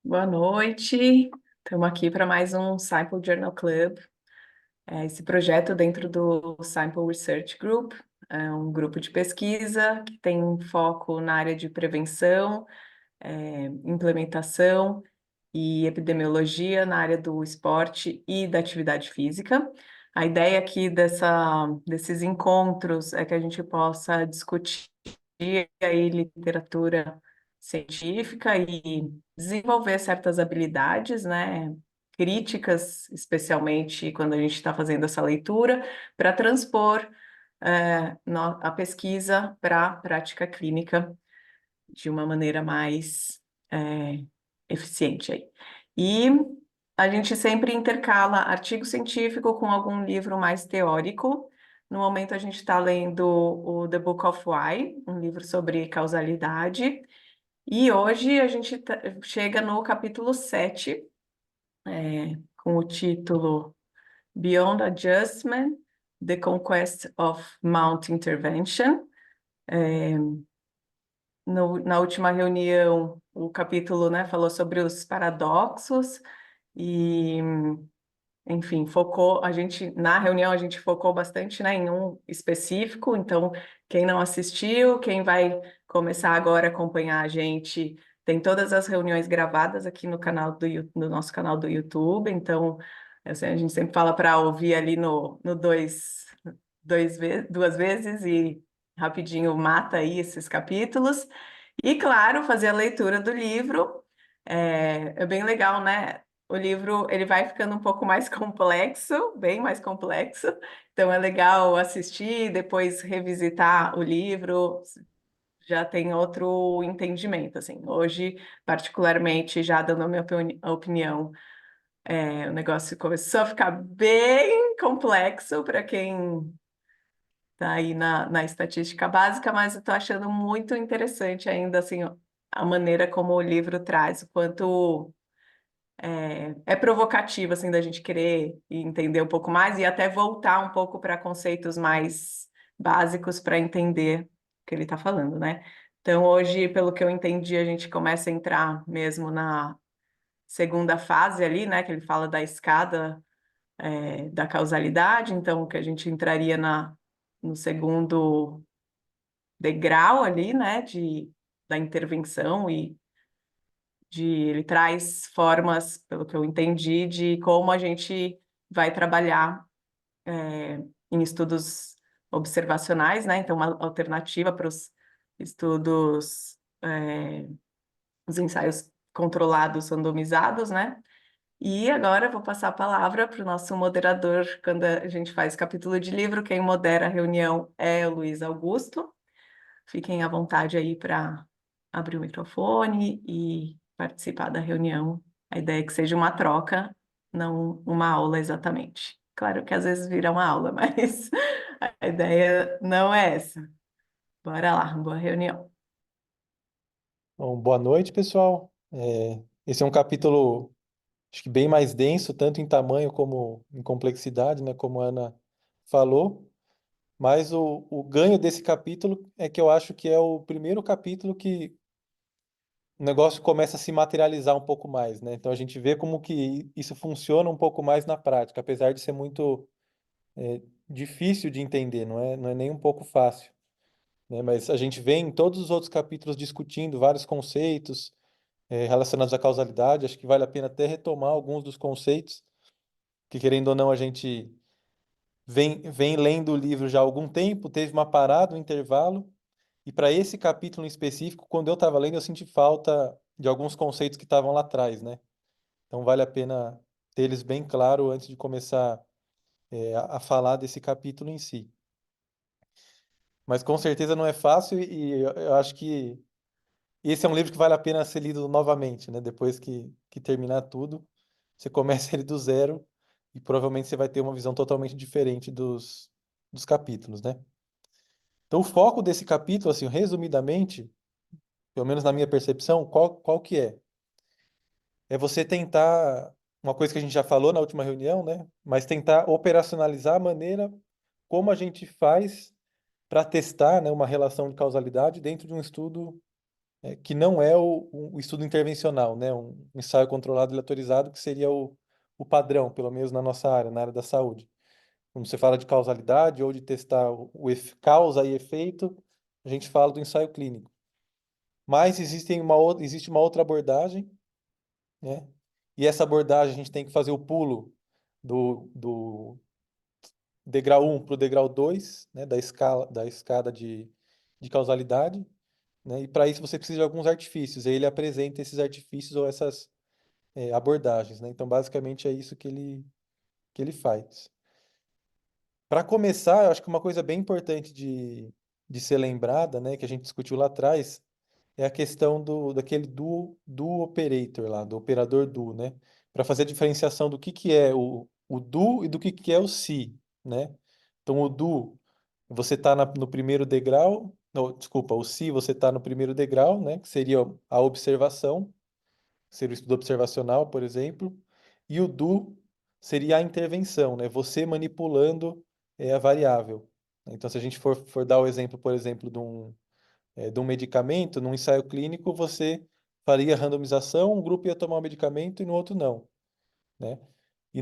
Boa noite, estamos aqui para mais um Sample Journal Club. Esse projeto dentro do Sample Research Group é um grupo de pesquisa que tem um foco na área de prevenção, implementação e epidemiologia na área do esporte e da atividade física. A ideia aqui desses encontros é que a gente possa discutir aí literatura científica e desenvolver certas habilidades, né, críticas, especialmente quando a gente está fazendo essa leitura, para transpor a pesquisa para a prática clínica de uma maneira mais é, eficiente aí. E a gente sempre intercala artigo científico com algum livro mais teórico. No momento, a gente está lendo o The Book of Why, um livro sobre causalidade. E hoje a gente chega no capítulo 7, com o título Beyond Adjustment, The Conquest of Mount Intervention. Na última reunião, o capítulo, né, falou sobre os paradoxos e enfim, na reunião a gente focou bastante, né, em um específico, então quem não assistiu, quem vai começar agora a acompanhar a gente, tem todas as reuniões gravadas aqui no no nosso canal do YouTube, então assim, a gente sempre fala para ouvir ali no duas vezes e rapidinho mata aí esses capítulos. E claro, fazer a leitura do livro é bem legal, né? O livro ele vai ficando um pouco mais complexo, bem mais complexo. Então é legal assistir, depois revisitar o livro, já tem outro entendimento, assim. Hoje, particularmente, já dando a minha opinião, o negócio começou a ficar bem complexo para quem está aí na estatística básica, mas eu estou achando muito interessante ainda, assim, a maneira como o livro traz, o quanto é provocativo, assim, da gente querer entender um pouco mais e até voltar um pouco para conceitos mais básicos para entender o que ele está falando, né? Então, hoje, pelo que eu entendi, a gente começa a entrar mesmo na segunda fase ali, né? Que ele fala da escada, da causalidade, então, que a gente entraria no segundo degrau ali, né? Da intervenção ele traz formas, pelo que eu entendi, de como a gente vai trabalhar em estudos observacionais, né? Então, uma alternativa para os estudos, os ensaios controlados, randomizados, né? E agora eu vou passar a palavra para o nosso moderador, quando a gente faz capítulo de livro, quem modera a reunião é o Luiz Augusto. Fiquem à vontade aí para abrir o microfone e participar da reunião. A ideia é que seja uma troca, não uma aula exatamente. Claro que às vezes vira uma aula, mas a ideia não é essa. Bora lá, boa reunião. Bom, boa noite, pessoal. Esse é um capítulo, acho que bem mais denso, tanto em tamanho como em complexidade, né, como a Ana falou. Mas o ganho desse capítulo é que eu acho que é o primeiro capítulo que o negócio começa a se materializar um pouco mais, né? Então a gente vê como que isso funciona um pouco mais na prática, apesar de ser muito difícil de entender, não é nem um pouco fácil, né? Mas a gente vê em todos os outros capítulos discutindo vários conceitos relacionados à causalidade. Acho que vale a pena até retomar alguns dos conceitos, que querendo ou não a gente vem lendo o livro já há algum tempo, teve uma parada, um intervalo, e para esse capítulo em específico, quando eu estava lendo, eu senti falta de alguns conceitos que estavam lá atrás, né? Então vale a pena ter eles bem claro antes de começar a falar desse capítulo em si. Mas com certeza não é fácil e eu acho que esse é um livro que vale a pena ser lido novamente, né? Depois que terminar tudo, você começa ele do zero e provavelmente você vai ter uma visão totalmente diferente dos capítulos, né? Então, o foco desse capítulo, assim, resumidamente, pelo menos na minha percepção, qual que é? É você tentar, uma coisa que a gente já falou na última reunião, né? Mas tentar operacionalizar a maneira como a gente faz para testar, né, uma relação de causalidade dentro de um estudo que não é o estudo intervencional, né, um ensaio controlado e aleatorizado, que seria o padrão, pelo menos na nossa área, na área da saúde. Quando você fala de causalidade ou de testar causa e efeito, a gente fala do ensaio clínico. Mas existe uma outra abordagem, né? E essa abordagem a gente tem que fazer o pulo do degrau 1 para o degrau 2, né? Da escada de causalidade, né? E para isso você precisa de alguns artifícios. Aí ele apresenta esses artifícios ou essas abordagens, né? Então, basicamente, é isso que ele faz. Para começar, eu acho que uma coisa bem importante de ser lembrada, né, que a gente discutiu lá atrás, é a questão daquele do operator lá, do operador do, né? Para fazer a diferenciação do que é o do e do que é o si, né? Então, o do, você está no primeiro degrau, não, desculpa, o si, você está no primeiro degrau, né? Que seria a observação, seria o estudo observacional, por exemplo, e o do seria a intervenção, né? Você manipulando a variável. Então, se a gente for dar o exemplo, por exemplo, de um medicamento, num ensaio clínico, você faria randomização, um grupo ia tomar o medicamento e no outro não, né? E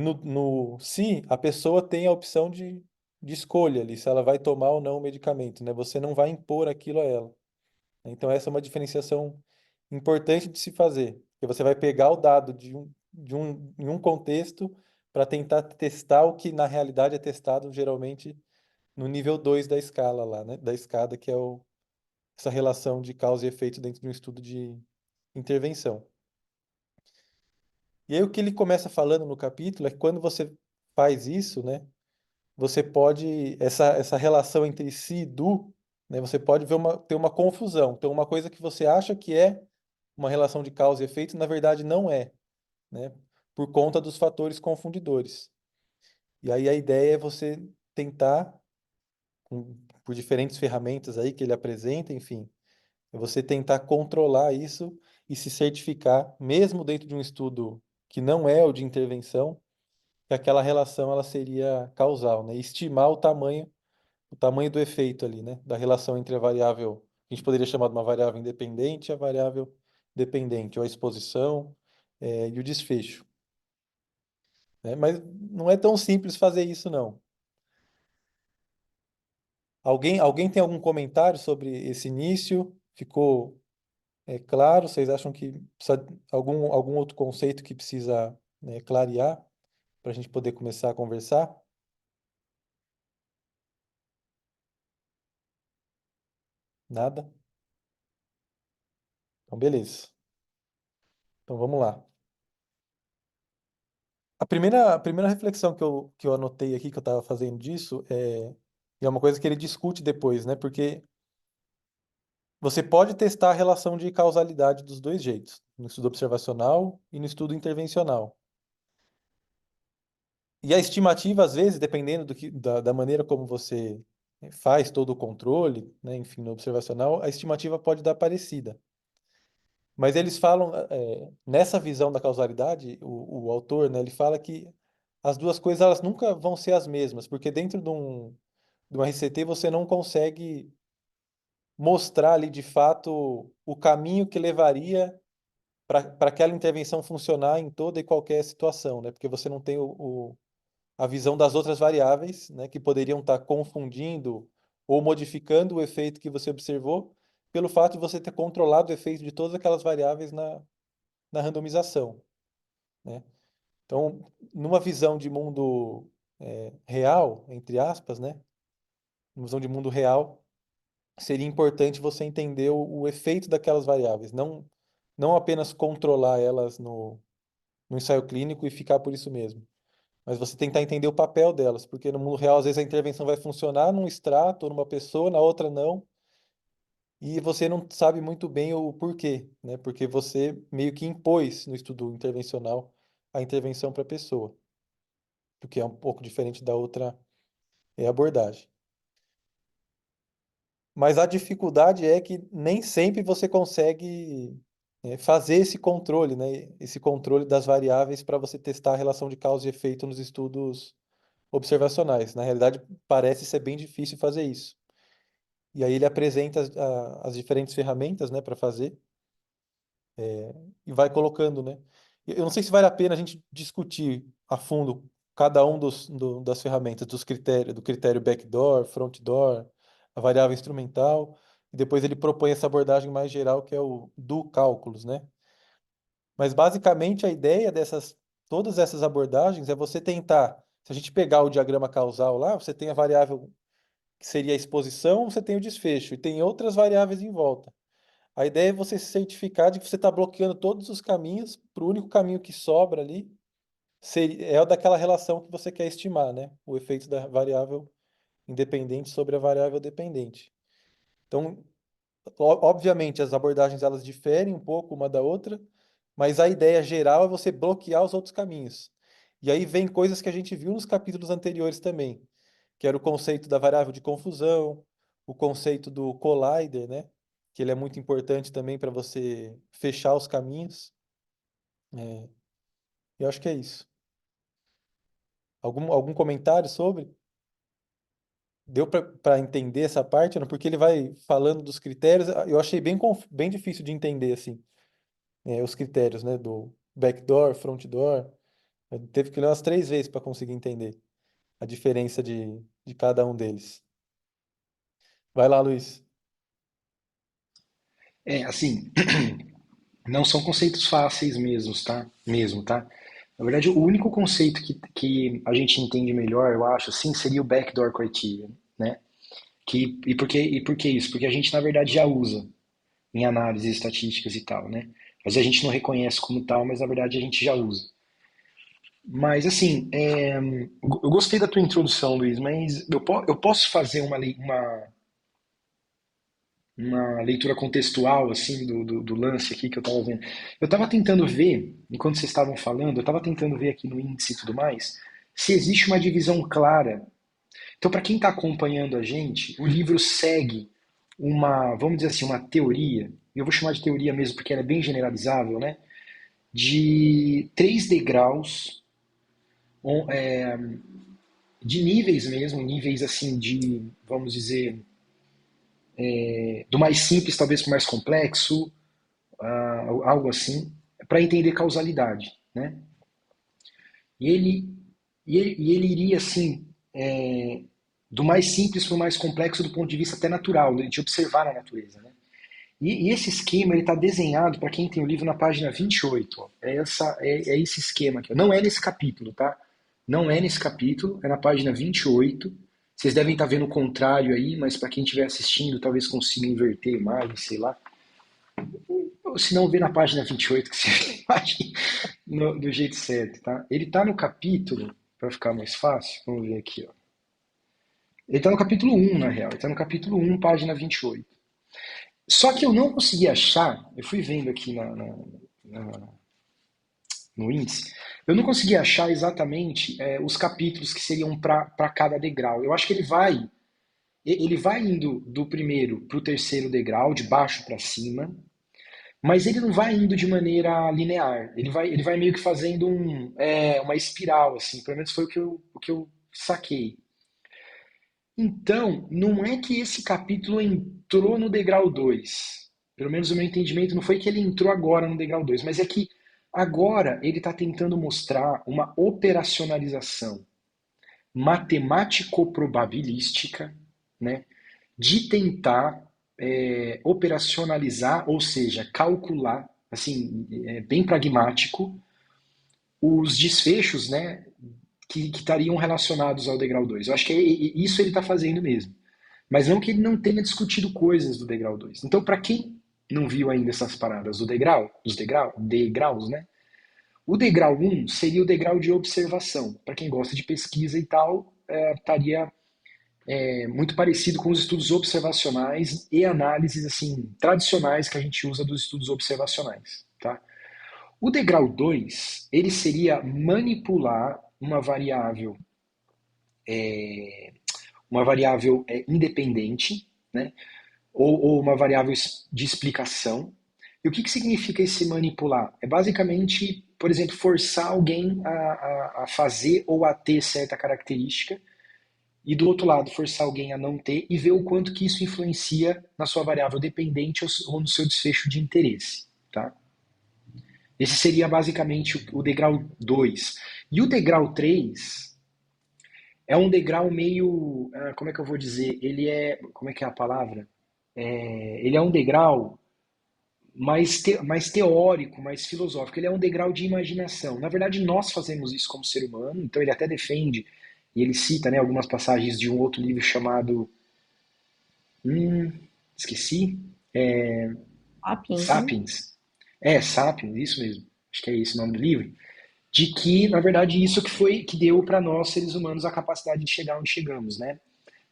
se a pessoa tem a opção de escolha ali, se ela vai tomar ou não o medicamento, né? Você não vai impor aquilo a ela. Então, essa é uma diferenciação importante de se fazer, porque você vai pegar o dado em um contexto para tentar testar o que na realidade é testado geralmente no nível 2 da escala lá, né? Da escada, que é essa relação de causa e efeito dentro de um estudo de intervenção. E aí o que ele começa falando no capítulo é que quando você faz isso, né, você pode, essa relação entre si e do, né, você pode ter uma confusão. Então, uma coisa que você acha que é uma relação de causa e efeito, na verdade não é, né, por conta dos fatores confundidores. E aí a ideia é você tentar, por diferentes ferramentas aí que ele apresenta, enfim, é você tentar controlar isso e se certificar, mesmo dentro de um estudo que não é o de intervenção, que aquela relação ela seria causal, né? E estimar o tamanho do efeito ali, né? Da relação entre a variável, que a gente poderia chamar de uma variável independente e a variável dependente, ou a exposição, e o desfecho, né? Mas não é tão simples fazer isso, não. Alguém tem algum comentário sobre esse início? Ficou claro? Vocês acham que precisa algum outro conceito que precisa, né, clarear para a gente poder começar a conversar? Nada? Então, beleza. Então, vamos lá. A primeira reflexão que eu anotei aqui, que eu estava fazendo disso, é uma coisa que ele discute depois, né? Porque você pode testar a relação de causalidade dos dois jeitos, no estudo observacional e no estudo intervencional. E a estimativa, às vezes, dependendo da maneira como você faz todo o controle, né, enfim, no observacional, a estimativa pode dar parecida. Mas eles falam, nessa visão da causalidade, o autor, né, ele fala que as duas coisas elas nunca vão ser as mesmas, porque dentro de um RCT você não consegue mostrar ali de fato o caminho que levaria para aquela intervenção funcionar em toda e qualquer situação, né? Porque você não tem a visão das outras variáveis, né, que poderiam estar confundindo ou modificando o efeito que você observou, pelo fato de você ter controlado o efeito de todas aquelas variáveis na randomização, né? Então, numa visão de mundo real, entre aspas, né, uma visão de mundo real, seria importante você entender o efeito daquelas variáveis, não apenas controlar elas no ensaio clínico e ficar por isso mesmo. Mas você tentar entender o papel delas, porque no mundo real, às vezes, a intervenção vai funcionar num extrato ou numa pessoa, na outra não, e você não sabe muito bem o porquê, né? Porque você meio que impôs no estudo intervencional a intervenção para a pessoa, o que é um pouco diferente da outra abordagem. Mas a dificuldade é que nem sempre você consegue fazer esse controle, né? Esse controle das variáveis para você testar a relação de causa e efeito nos estudos observacionais. Na realidade, parece ser bem difícil fazer isso. E aí ele apresenta as diferentes ferramentas, né, para fazer e vai colocando, né? Eu não sei se vale a pena a gente discutir a fundo cada um das ferramentas, do critério backdoor, frontdoor, a variável instrumental, e depois ele propõe essa abordagem mais geral que é o do cálculos, né? Mas basicamente a ideia todas essas abordagens é você tentar, se a gente pegar o diagrama causal lá, você tem a variável que seria a exposição, você tem o desfecho, e tem outras variáveis em volta. A ideia é você se certificar de que você está bloqueando todos os caminhos, para o único caminho que sobra ali é o daquela relação que você quer estimar, né? O efeito da variável independente sobre a variável dependente. Então, obviamente, as abordagens elas diferem um pouco uma da outra, mas a ideia geral é você bloquear os outros caminhos. E aí vem coisas que a gente viu nos capítulos anteriores também, que era o conceito da variável de confusão, o conceito do collider, né? Que ele é muito importante também para você fechar os caminhos. É, eu acho que é isso. Algum comentário sobre? Deu para entender essa parte, não? Porque ele vai falando dos critérios. Eu achei bem difícil de entender, assim, os critérios, né? Do backdoor, frontdoor. Teve que ler umas 3 vezes para conseguir entender a diferença de cada um deles. Vai lá, Luiz. Assim, não são conceitos fáceis mesmo, tá? Mesmo, tá? Na verdade, o único conceito que a gente entende melhor, eu acho, assim, seria o backdoor criterion, né? E por que isso? Porque a gente, na verdade, já usa em análises estatísticas e tal, né? Mas a gente não reconhece como tal, mas na verdade a gente já usa. Mas, assim, eu gostei da tua introdução, Luiz, mas eu posso fazer uma leitura contextual assim do lance aqui que eu estava vendo. Eu estava tentando ver, enquanto vocês estavam falando, eu estava tentando ver aqui no índice e tudo mais, se existe uma divisão clara. Então, para quem está acompanhando a gente, o livro segue vamos dizer assim, uma teoria, e eu vou chamar de teoria mesmo porque ela é bem generalizável, né? De 3 degraus, de níveis mesmo, níveis assim de, vamos dizer, do mais simples talvez para o mais complexo, algo assim, para entender causalidade, né? E ele, e ele iria assim, do mais simples para o mais complexo do ponto de vista até natural, de observar a natureza, né? E esse esquema ele está desenhado para quem tem o livro na página 28. Ó. É esse esquema aqui. Não é nesse capítulo, tá? Não é nesse capítulo, é na página 28. Vocês devem estar vendo o contrário aí, mas para quem estiver assistindo, talvez consiga inverter a imagem, sei lá. Ou se não, vê na página 28 que você vê a imagem do jeito certo, tá? Ele está no capítulo, para ficar mais fácil, vamos ver aqui, ó. Ele está no capítulo 1, na real. Ele está no capítulo 1, página 28. Só que eu não consegui achar, eu fui vendo aqui no índice, eu não consegui achar exatamente os capítulos que seriam para cada degrau. Eu acho que ele vai indo do primeiro para o terceiro degrau, de baixo para cima, mas ele não vai indo de maneira linear. Ele vai meio que fazendo uma espiral, assim. Pelo menos foi o que eu saquei. Então, não é que esse capítulo entrou no degrau 2. Pelo menos o meu entendimento não foi que ele entrou agora no degrau 2, mas é que agora ele está tentando mostrar uma operacionalização matemático-probabilística, né, de tentar operacionalizar, ou seja, calcular, assim, bem pragmático, os desfechos, né, que estariam relacionados ao degrau 2. Eu acho que isso ele está fazendo mesmo. Mas não que ele não tenha discutido coisas do degrau 2. Então, para quem não viu ainda essas paradas degraus, né? O degrau 1 seria o degrau de observação. Para quem gosta de pesquisa e tal, estaria muito parecido com os estudos observacionais e análises assim tradicionais que a gente usa dos estudos observacionais, tá? O degrau 2 ele seria manipular uma variável independente, né? Ou uma variável de explicação. E o que significa esse manipular? É basicamente, por exemplo, forçar alguém a fazer ou a ter certa característica e do outro lado forçar alguém a não ter e ver o quanto que isso influencia na sua variável dependente ou no seu desfecho de interesse, tá? Esse seria basicamente o degrau 2. E o degrau 3 é um degrau meio, como é que eu vou dizer? Ele é, como é que é a palavra? Ele é um degrau mais teórico, mais filosófico. Ele é um degrau de imaginação. Na verdade, nós fazemos isso como ser humano, então ele até defende, e ele cita, né, algumas passagens de um outro livro chamado. Esqueci. Sapiens. Sapiens. Sapiens, isso mesmo. Acho que é esse o nome do livro. De que, na verdade, isso que foi que deu para nós, seres humanos, a capacidade de chegar onde chegamos, né?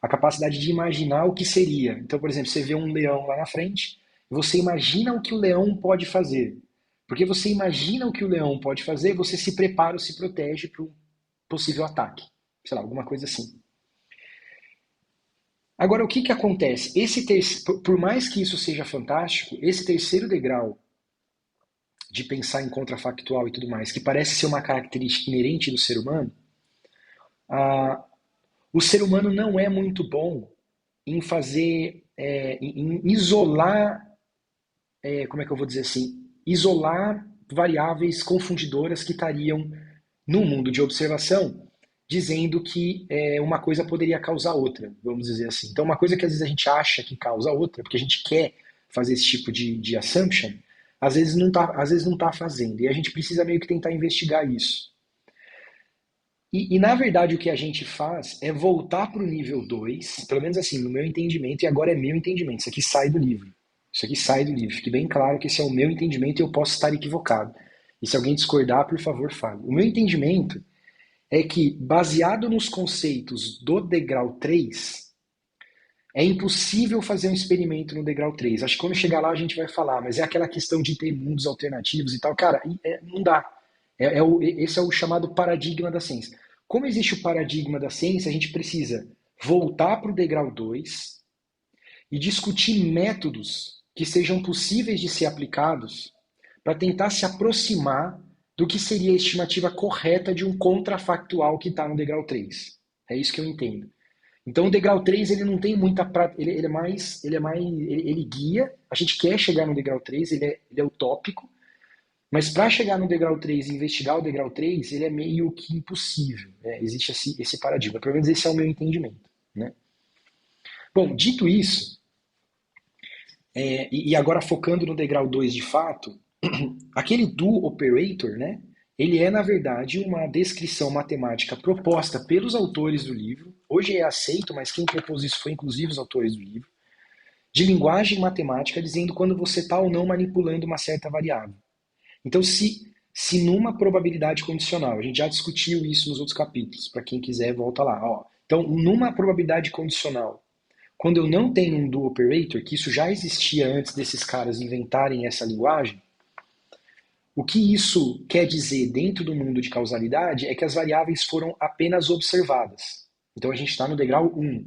A capacidade de imaginar o que seria. Então, por exemplo, você vê um leão lá na frente, você imagina o que o leão pode fazer. Porque você imagina o que o leão pode fazer, você se prepara ou se protege para um possível ataque. Sei lá, alguma coisa assim. Agora, o que que acontece? Por mais que isso seja fantástico, esse terceiro degrau de pensar em contrafactual e tudo mais, que parece ser uma característica inerente do ser humano, ah, o ser humano não é muito bom em fazer, em isolar, como é que eu vou dizer assim, isolar variáveis confundidoras que estariam no mundo de observação, dizendo que uma coisa poderia causar outra, vamos dizer assim. Então, uma coisa que às vezes a gente acha que causa outra, porque a gente quer fazer esse tipo de assumption, às vezes não tá fazendo. E a gente precisa meio que tentar investigar isso. E, na verdade o que a gente faz é voltar para o nível 2, pelo menos assim, no meu entendimento, e agora é meu entendimento, isso aqui sai do livro. Isso aqui sai do livro. Fique bem claro que esse é o meu entendimento e eu posso estar equivocado. E se alguém discordar, por favor, fale. O meu entendimento é que, baseado nos conceitos do degrau 3, é impossível fazer um experimento no degrau 3. Acho que quando chegar lá a gente vai falar, mas é aquela questão de ter mundos alternativos e tal. Cara, não dá. Esse é o chamado paradigma da ciência. Como existe o paradigma da ciência, a gente precisa voltar para o degrau 2 e discutir métodos que sejam possíveis de ser aplicados para tentar se aproximar do que seria a estimativa correta de um contrafactual que está no degrau 3. É isso que eu entendo. Então o degrau 3 ele não tem muita prática, ele guia, a gente quer chegar no degrau 3, ele é utópico, mas para chegar no degrau 3 e investigar o degrau 3, ele é meio que impossível, né? Existe esse paradigma, pelo menos esse é o meu entendimento, né? Bom, dito isso, e agora focando no degrau 2 de fato, aquele do operator, né? Ele é, na verdade, uma descrição matemática proposta pelos autores do livro. Hoje é aceito, mas quem propôs isso foi inclusive os autores do livro. De linguagem matemática, dizendo quando você está ou não manipulando uma certa variável. Então, se numa probabilidade condicional, a gente já discutiu isso nos outros capítulos, para quem quiser, volta lá. Ó. Então, numa probabilidade condicional, quando eu não tenho um do operator, que isso já existia antes desses caras inventarem essa linguagem, o que isso quer dizer dentro do mundo de causalidade é que as variáveis foram apenas observadas. Então a gente está no degrau 1.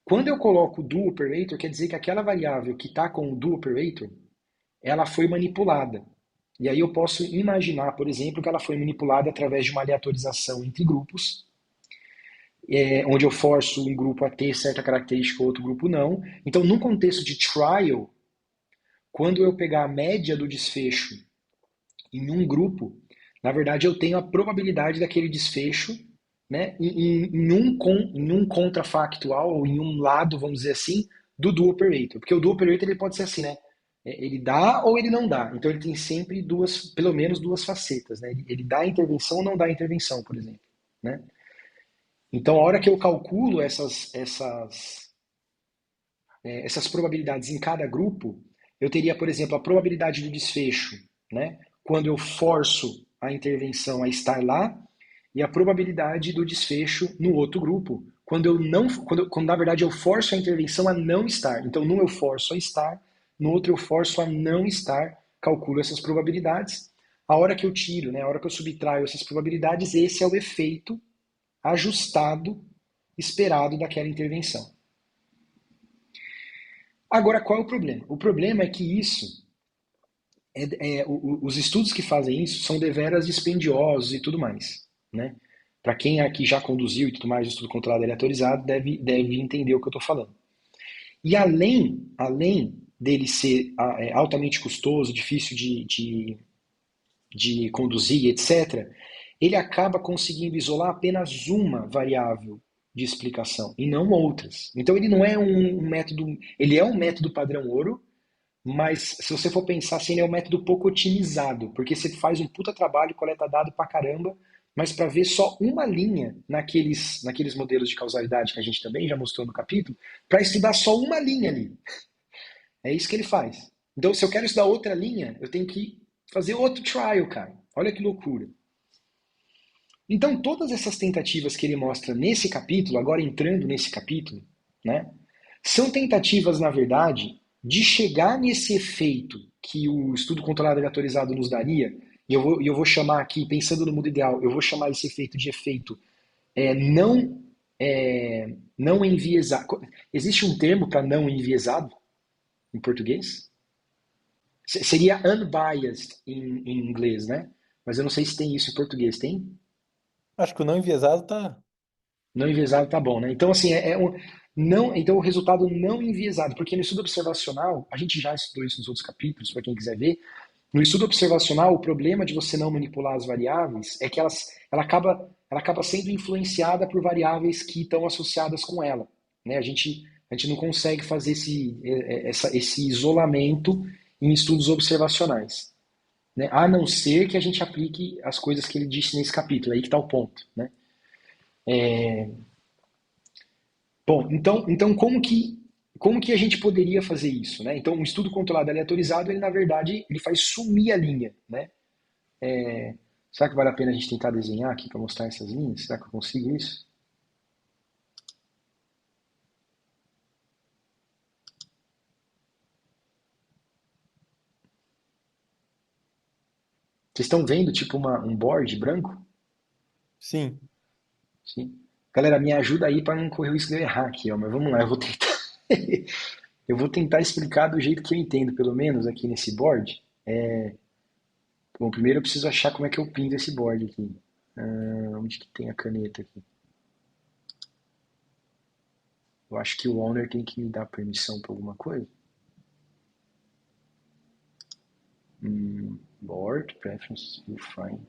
Quando eu coloco o do operator, quer dizer que aquela variável que está com o do operator, ela foi manipulada. E aí eu posso imaginar, por exemplo, que ela foi manipulada através de uma aleatorização entre grupos, onde eu forço um grupo a ter certa característica, outro grupo não. Então, num contexto de trial, quando eu pegar a média do desfecho em um grupo, na verdade eu tenho a probabilidade daquele desfecho, né, em um contrafactual, ou em um lado, vamos dizer assim, do operator. Porque o do operator ele pode ser assim, né? Ele dá ou ele não dá. Então ele tem sempre pelo menos duas facetas, né? Ele dá a intervenção ou não dá a intervenção, por exemplo, né? Então a hora que eu calculo essas probabilidades em cada grupo, eu teria, por exemplo, a probabilidade do desfecho, né? Quando eu forço a intervenção a estar lá, e a probabilidade do desfecho no outro grupo, quando na verdade eu forço a intervenção a não estar. Então, num eu forço a estar, no outro eu forço a não estar, calculo essas probabilidades. A hora que eu tiro, né, a hora que eu subtraio essas probabilidades, esse é o efeito ajustado, esperado daquela intervenção. Agora, qual é o problema? O problema é que isso, os estudos que fazem isso são deveras dispendiosos e tudo mais, né? Para quem aqui já conduziu e tudo mais, estudo controlado e aleatorizado, deve entender o que eu estou falando. E além dele ser altamente custoso, difícil de conduzir, etc., ele acaba conseguindo isolar apenas uma variável de explicação e não outras. Então ele não é um método, ele é um método padrão ouro, mas se você for pensar assim, ele é um método pouco otimizado, porque você faz um puta trabalho, coleta dado pra caramba, mas para ver só uma linha naqueles modelos de causalidade que a gente também já mostrou no capítulo, para estudar só uma linha ali. É isso que ele faz. Então, se eu quero estudar outra linha, eu tenho que fazer outro trial, cara. Olha que loucura. Então, todas essas tentativas que ele mostra nesse capítulo, agora entrando nesse capítulo, né, são tentativas, na verdade, de chegar nesse efeito que o estudo controlado aleatorizado nos daria, e eu vou chamar aqui, pensando no mundo ideal, eu vou chamar esse efeito de efeito é, não, não enviesado. Existe um termo para não enviesado em português? Seria unbiased em inglês, né? Mas eu não sei se tem isso em português. Tem? Acho que o não enviesado tá. Não enviesado tá bom, né? Então, assim, não, então o resultado não enviesado, porque no estudo observacional, a gente já estudou isso nos outros capítulos, para quem quiser ver. No estudo observacional, o problema de você não manipular as variáveis é que ela acaba sendo influenciada por variáveis que estão associadas com ela, né? A gente não consegue fazer esse isolamento em estudos observacionais, né? A não ser que a gente aplique as coisas que ele disse nesse capítulo, aí que está o ponto, né? Bom, então como que a gente poderia fazer isso, né? Então, um estudo controlado aleatorizado, ele na verdade, ele faz sumir a linha, né? Será que vale a pena a gente tentar desenhar aqui para mostrar essas linhas? Será que eu consigo isso? Vocês estão vendo tipo um board branco? Sim. Sim. Galera, me ajuda aí para não correr o risco de eu errar aqui, ó. Mas vamos lá, eu vou tentar. Eu vou tentar explicar do jeito que eu entendo, pelo menos aqui nesse board. Bom, primeiro eu preciso achar como é que eu pinto esse board aqui. Onde que tem a caneta aqui? Eu acho que o owner tem que me dar permissão para alguma coisa. Board, preferences, view find.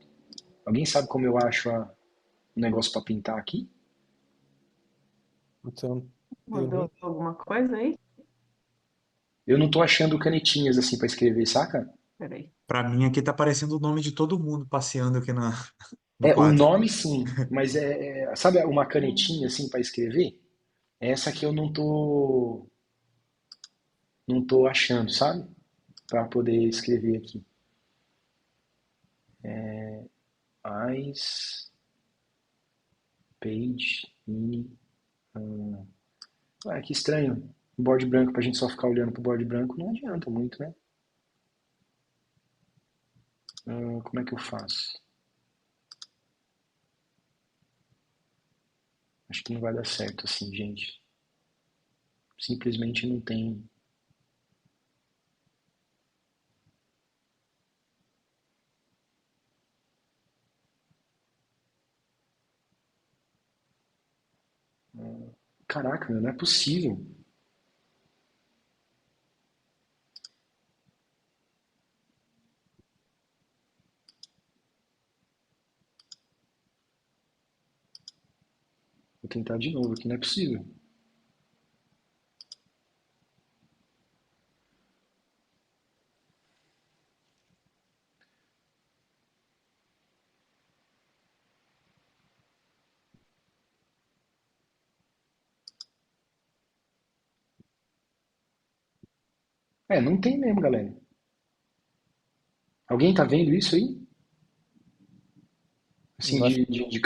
Alguém sabe como eu acho o negócio para pintar aqui? Putz, eu não tenho Mudou nem. alguma coisa aí? Eu não tô achando canetinhas assim para escrever, saca? Peraí. Pra mim aqui tá aparecendo o nome de todo mundo passeando aqui no O quadro. nome sim, mas sabe uma canetinha assim para escrever? Essa que eu não tô achando, sabe? Para poder escrever aqui. Eyes, page, mini. Que estranho. Um board branco pra gente só ficar olhando pro board branco não adianta muito, né? Como é que eu faço? Acho que não vai dar certo assim, gente. Simplesmente não tem. Caraca, meu, não é possível. Vou tentar de novo aqui, não é possível. Não tem mesmo, galera. Alguém tá vendo isso aí? Assim, Eu acho de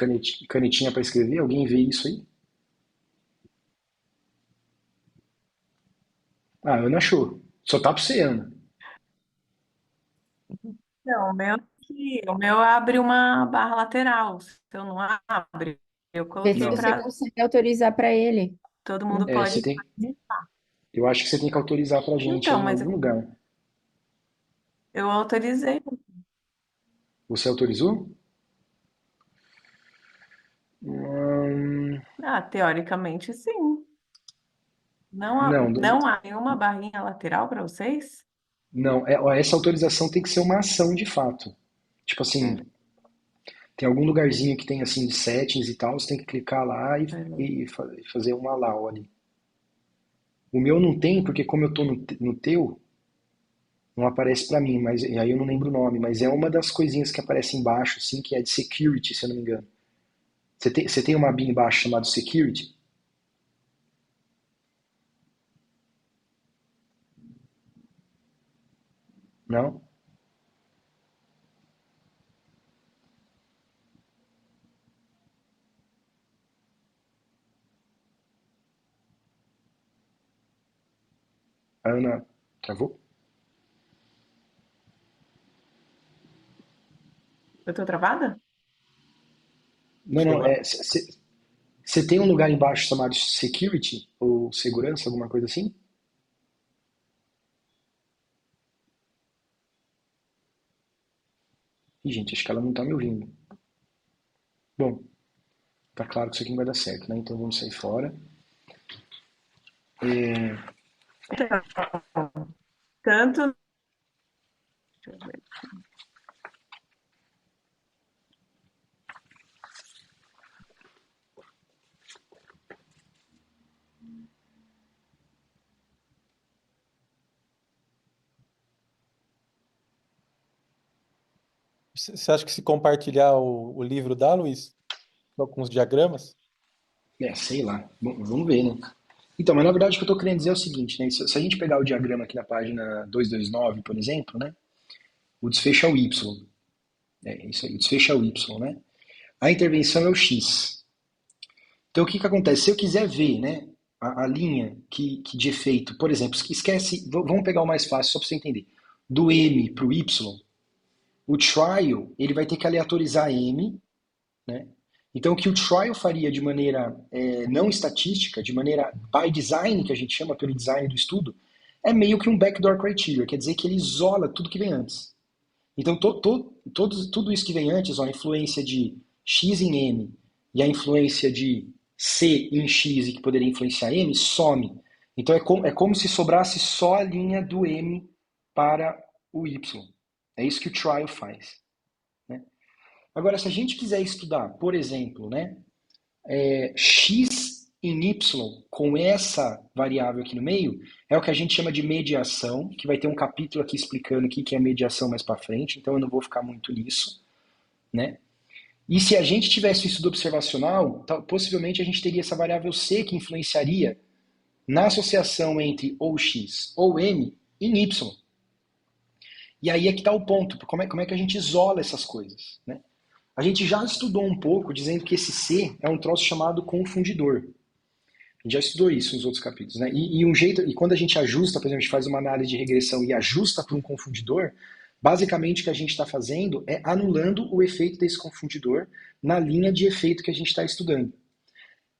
canetinha para escrever? Alguém vê isso aí? Ana achou. Só tá pro você, Ana. Não, o meu abre uma barra lateral. O seu não abre. Eu Vê se coloquei Não. você para consegue autorizar para ele. todo mundo Você pode. tem. Eu acho que você tem que autorizar pra gente aí Então, em mas algum lugar. eu autorizei. Você autorizou? Hum, Ah, teoricamente, sim. não, Não há nenhuma barrinha lateral para vocês? não. Ó, essa autorização tem que ser uma ação de fato. Tipo assim, É, tem algum lugarzinho que tem assim de settings e tal, você tem que clicar lá peraí. e fazer um allow ali. O meu não tem, porque como eu tô no teu, não aparece pra mim, mas e aí eu não lembro o nome, mas é uma das coisinhas que aparece embaixo, assim, que é de security, se eu não me engano. Você tem uma aba embaixo chamada security? Não? A Ana travou? Eu tô travada? Não, Acho que não, agora. você tem um lugar embaixo chamado security ou segurança, alguma coisa assim? Ih, gente, acho que ela não tá me ouvindo. Bom, tá claro que isso aqui não vai dar certo, né? Então vamos sair fora. Então, tanto. Deixa eu ver. Você acha que se compartilhar o livro dá, Luiz? Com os diagramas? Sei lá. Bom, vamos ver, né? Então, mas na verdade o que eu tô querendo dizer é o seguinte, né? Se a gente pegar o diagrama aqui na página 229, por exemplo, né? O desfecho é o Y. É isso aí, o desfecho é o Y, né? A intervenção é o X. Então, o que que acontece? Se eu quiser ver, né, a linha que de efeito, por exemplo, esquece, vamos pegar o mais fácil só para você entender. Do M para o Y, o trial, ele vai ter que aleatorizar M, né? Então, o que o trial faria de maneira não estatística, de maneira by design, que a gente chama pelo design do estudo, é meio que um backdoor criteria, quer dizer que ele isola tudo que vem antes. Então, tudo isso que vem antes, ó, a influência de X em M e a influência de C em X e que poderia influenciar M, some. Então, é como se sobrasse só a linha do M para o Y. É isso que o trial faz. Né? Agora, se a gente quiser estudar, por exemplo, né, X em Y com essa variável aqui no meio, é o que a gente chama de mediação, que vai ter um capítulo aqui explicando o que é mediação mais para frente, então eu não vou ficar muito nisso, né? E se a gente tivesse o estudo observacional, possivelmente a gente teria essa variável C que influenciaria na associação entre ou X ou M em Y. E aí é que está o ponto, como é que a gente isola essas coisas, né? A gente já estudou um pouco dizendo que esse C é um troço chamado confundidor. A gente já estudou isso nos outros capítulos, né? E quando a gente ajusta, por exemplo, a gente faz uma análise de regressão e ajusta para um confundidor, basicamente o que a gente está fazendo é anulando o efeito desse confundidor na linha de efeito que a gente está estudando.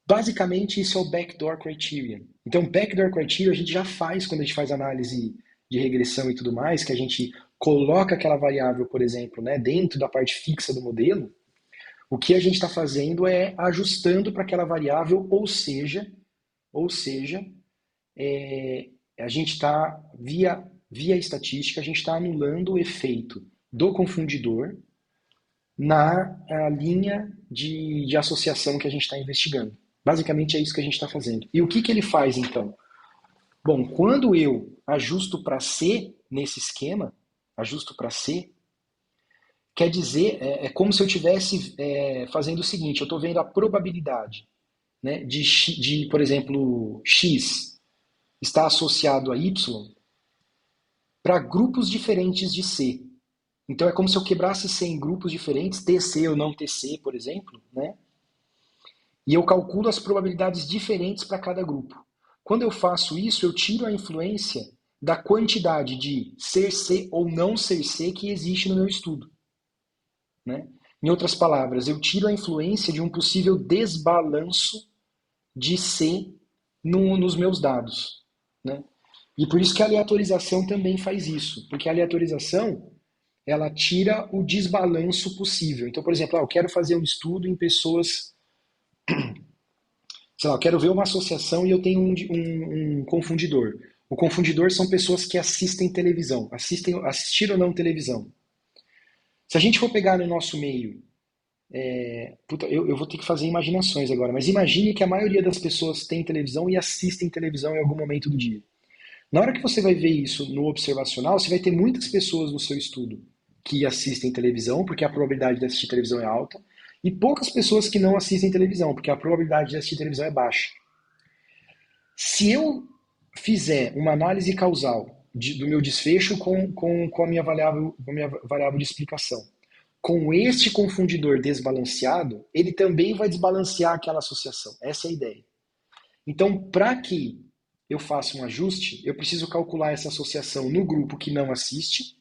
Basicamente, isso é o backdoor criterion. Então, backdoor criterion a gente já faz quando a gente faz análise de regressão e tudo mais, que a gente coloca aquela variável, por exemplo, né, dentro da parte fixa do modelo. O que a gente está fazendo é ajustando para aquela variável, ou seja, a gente está, via estatística, a gente está anulando o efeito do confundidor na linha de associação que a gente está investigando. Basicamente é isso que a gente está fazendo. E o que ele faz então? Bom, quando eu ajusto para C nesse esquema, ajusto para C, quer dizer, é como se eu estivesse fazendo o seguinte, eu estou vendo a probabilidade, né, por exemplo, X está associado a Y para grupos diferentes de C. Então é como se eu quebrasse C em grupos diferentes, TC ou não TC, por exemplo, né? E eu calculo as probabilidades diferentes para cada grupo. Quando eu faço isso, eu tiro a influência da quantidade de ser C ou não ser C que existe no meu estudo. Né? Em outras palavras, eu tiro a influência de um possível desbalanço de C nos meus dados. Né? E por isso que a aleatorização também faz isso, porque a aleatorização ela tira o desbalanço possível. Então, por exemplo, eu quero fazer um estudo em pessoas Sei lá, eu quero ver uma associação e eu tenho um confundidor. O confundidor são pessoas que assistem televisão, assistiram ou não televisão. Se a gente for pegar no nosso meio, puta, eu vou ter que fazer imaginações agora, mas imagine que a maioria das pessoas tem televisão e assistem televisão em algum momento do dia. Na hora que você vai ver isso no observacional, você vai ter muitas pessoas no seu estudo que assistem televisão, porque a probabilidade de assistir televisão é alta, e poucas pessoas que não assistem televisão, porque a probabilidade de assistir televisão é baixa. Se eu fizer uma análise causal do meu desfecho com a minha variável de explicação, com este confundidor desbalanceado, ele também vai desbalancear aquela associação. Essa é a ideia. Então, para que eu faça um ajuste, eu preciso calcular essa associação no grupo que não assiste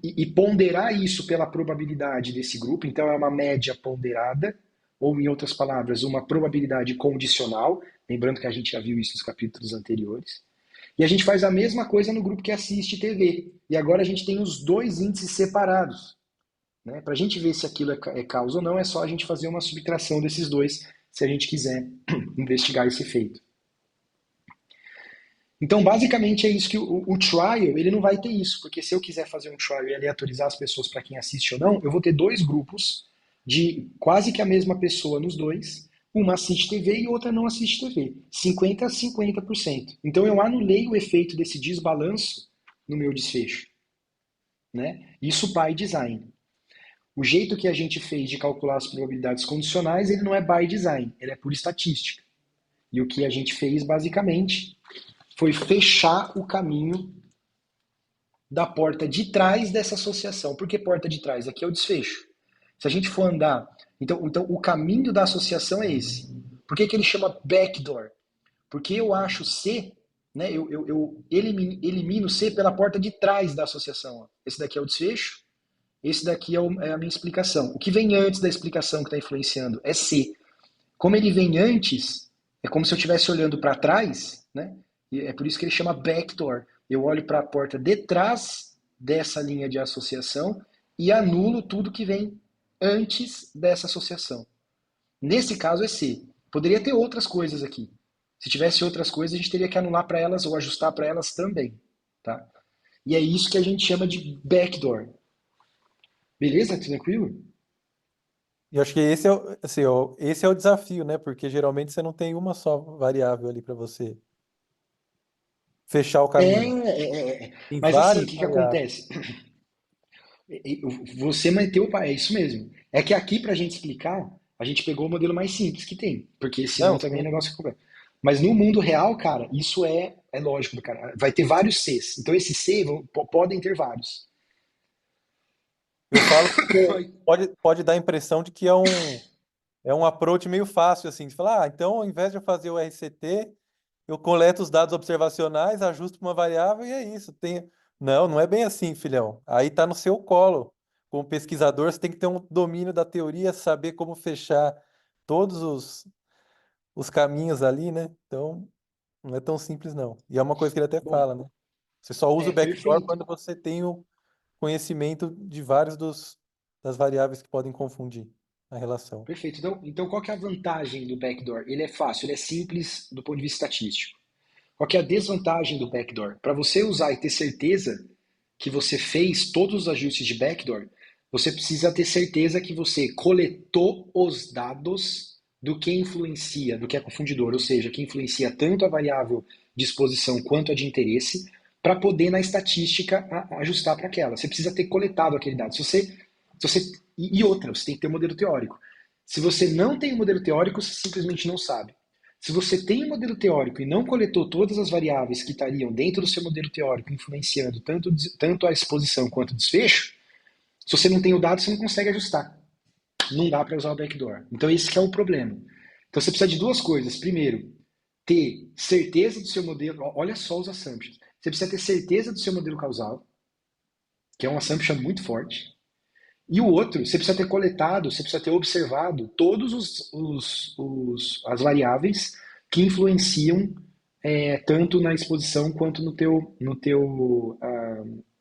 e ponderar isso pela probabilidade desse grupo. Então, é uma média ponderada, ou, em outras palavras, uma probabilidade condicional. Lembrando que a gente já viu isso nos capítulos anteriores. E a gente faz a mesma coisa no grupo que assiste TV. E agora a gente tem os dois índices separados. Né? Para a gente ver se aquilo é causa ou não, é só a gente fazer uma subtração desses dois, se a gente quiser investigar esse efeito. Então, basicamente, é isso que o trial, ele não vai ter isso, porque se eu quiser fazer um trial e aleatorizar as pessoas para quem assiste ou não, eu vou ter dois grupos de quase que a mesma pessoa nos dois, uma assiste TV e outra não assiste TV, 50% a 50%. Então, eu anulei o efeito desse desbalanço no meu desfecho. Né? Isso by design. O jeito que a gente fez de calcular as probabilidades condicionais, ele não é by design, ele é por estatística. E o que a gente fez, basicamente, foi fechar o caminho da porta de trás dessa associação. Por que porta de trás? Aqui é o desfecho. Se a gente for andar... Então o caminho da associação é esse. Por que ele chama backdoor? Porque eu acho C, né, eu elimino C pela porta de trás da associação. Ó. Esse daqui é o desfecho, esse daqui é a minha explicação. O que vem antes da explicação que está influenciando é C. Como ele vem antes, é como se eu estivesse olhando para trás, né? E é por isso que ele chama backdoor. Eu olho para a porta detrás dessa linha de associação e anulo tudo que vem antes dessa associação. Nesse caso é C. Poderia ter outras coisas aqui. Se tivesse outras coisas, a gente teria que anular para elas ou ajustar para elas também. Tá? E é isso que a gente chama de backdoor. Beleza? Tranquilo? E eu acho que esse é, assim, ó, esse é o desafio, né? Porque geralmente você não tem uma só variável ali para você fechar o caminho. Tem Mas assim, o várias que variáveis. acontece? Você meteu é isso mesmo. É que aqui, para a gente explicar, a gente pegou o modelo mais simples que tem, porque senão Não, também o sim. negócio fica. Mas no mundo real, cara, isso é lógico, cara. Vai ter vários Cs. Então esses C podem ter vários. Eu falo porque pode dar a impressão de que é um approach meio fácil, assim, de falar, então, ao invés de eu fazer o RCT, eu coleto os dados observacionais, ajusto uma variável e é isso. Não, não é bem assim, filhão. Aí tá no seu colo. Como pesquisador, você tem que ter um domínio da teoria, saber como fechar todos os caminhos ali, né? Então, não é tão simples, não. E é uma coisa que ele até Bom, fala, né? Você só usa o backdoor perfeito. quando você tem o conhecimento de vários das variáveis que podem confundir a relação. Perfeito. Então, qual que é a vantagem do backdoor? Ele é fácil, ele é simples do ponto de vista estatístico. Qual que é a desvantagem do backdoor? Para você usar e ter certeza que você fez todos os ajustes de backdoor, você precisa ter certeza que você coletou os dados do que influencia, do que é confundidor, ou seja, que influencia tanto a variável de exposição quanto a de interesse, para poder na estatística ajustar para aquela. Você precisa ter coletado aquele dado. E outra, você tem que ter um modelo teórico. Se você não tem um modelo teórico, você simplesmente não sabe. Se você tem um modelo teórico e não coletou todas as variáveis que estariam dentro do seu modelo teórico, influenciando tanto a exposição quanto o desfecho, se você não tem o dado, você não consegue ajustar. Não dá para usar o backdoor. Então esse que é o problema. Então você precisa de duas coisas. Primeiro, ter certeza do seu modelo. Olha só os assumptions. Você precisa ter certeza do seu modelo causal, que é um assumption muito forte. E o outro, você precisa ter coletado, você precisa ter observado todos as variáveis que influenciam tanto na exposição quanto